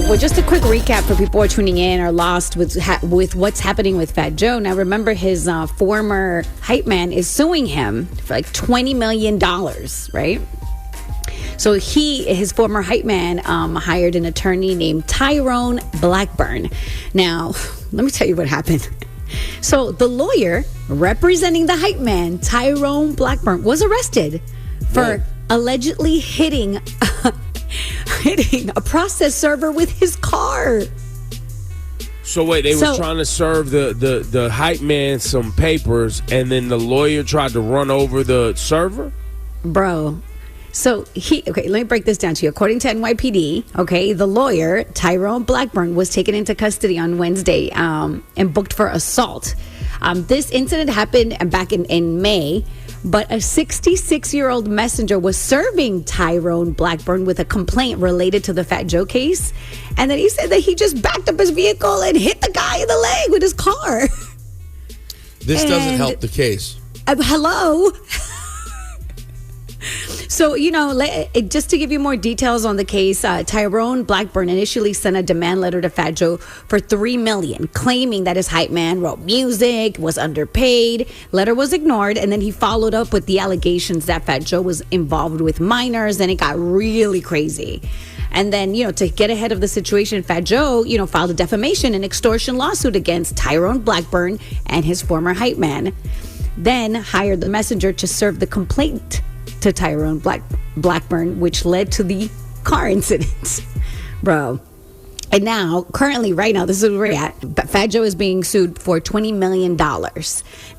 well, just a quick recap for people who are tuning in or lost with what's happening with Fat Joe. Now, remember, his former hype man is suing him for like $20 million, right? So his former hype man hired an attorney named Tyrone Blackburn. Now, let me tell you what happened. So the lawyer representing the hype man, Tyrone Blackburn, was arrested for allegedly hitting a process server with his car. So wait, they was trying to serve the hype man some papers, and then the lawyer tried to run over the server? Bro. So let me break this down to you. According to NYPD, the lawyer, Tyrone Blackburn, was taken into custody on Wednesday and booked for assault. This incident happened back in May, but a 66-year-old messenger was serving Tyrone Blackburn with a complaint related to the Fat Joe case. And then he said that he just backed up his vehicle and hit the guy in the leg with his car. This doesn't help the case. Hello? So, just to give you more details on the case, Tyrone Blackburn initially sent a demand letter to Fat Joe for $3 million, claiming that his hype man wrote music, was underpaid. Letter was ignored, and then he followed up with the allegations that Fat Joe was involved with minors, and it got really crazy. And then, to get ahead of the situation, Fat Joe, filed a defamation and extortion lawsuit against Tyrone Blackburn and his former hype man. Then hired the messenger to serve the complaint to Tyrone Blackburn, which led to the car incident. Bro. And now, currently, right now, this is where we're at. Fat Joe is being sued for $20 million.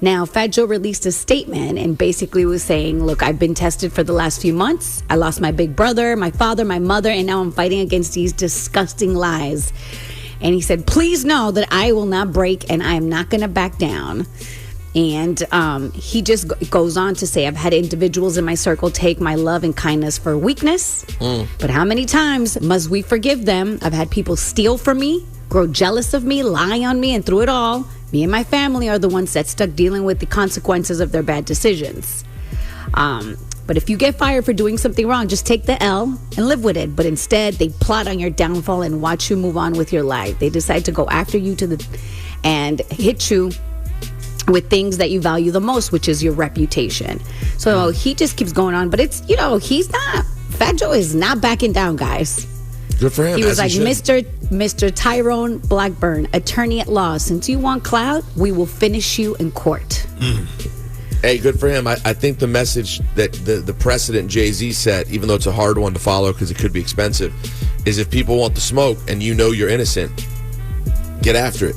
Now, Fat Joe released a statement and basically was saying, look, I've been tested for the last few months. I lost my big brother, my father, my mother, and now I'm fighting against these disgusting lies. And he said, please know that I will not break and I am not going to back down. And he just goes on to say, I've had individuals in my circle take my love and kindness for weakness. But how many times must we forgive them? I've had people steal from me, grow jealous of me, lie on me, and through it all, me and my family are the ones that stuck dealing with the consequences of their bad decisions. But if you get fired for doing something wrong, just take the L and live with it. But instead, they plot on your downfall and watch you move on with your life. They decide to go after you and hit you with things that you value the most, which is your reputation. So he just keeps going on, but it's, Fat Joe is not backing down, guys. Good for him. He was like, Mr. Tyrone Blackburn, attorney at law, since you want clout, we will finish you in court. Hey, good for him. I think the message that the precedent Jay-Z set, even though it's a hard one to follow because it could be expensive, is if people want the smoke and you're innocent, get after it.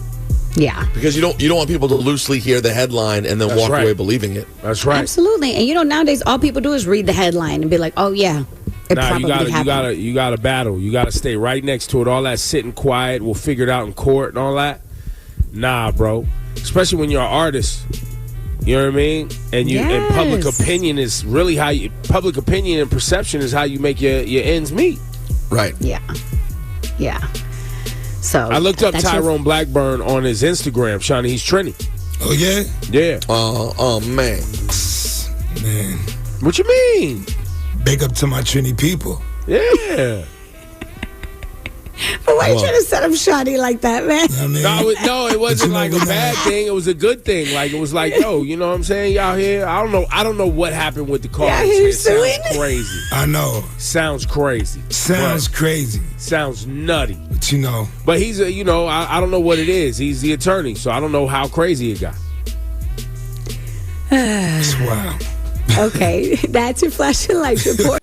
Yeah. Because you don't want people to loosely hear the headline and then walk away believing it. That's right. Absolutely. And nowadays all people do is read the headline and be like, oh yeah, it probably happened. You gotta battle. You gotta stay right next to it. All that sitting quiet, we'll figure it out in court and all that. Nah, bro. Especially when you're an artist. You know what I mean? And and public opinion is really public opinion and perception is how you make your ends meet. Right. Yeah. Yeah. So I looked up Tyrone Blackburn on his Instagram, Shawnee. He's trending. Oh, yeah? Yeah. Oh, man. Man. What you mean? Big up to my Trini people. Yeah. But why are you trying to set up Shawnee like that, man? I mean, No, it wasn't like a bad thing. It was a good thing. Like, it was like, yo, you know what I'm saying? Y'all here. I don't know what happened with the car. It sounds crazy. I know. Sounds crazy. Sounds crazy. Sounds nutty. But But he's I don't know what it is. He's the attorney, so I don't know how crazy it got. Wow. Okay, that's your flashing lights report.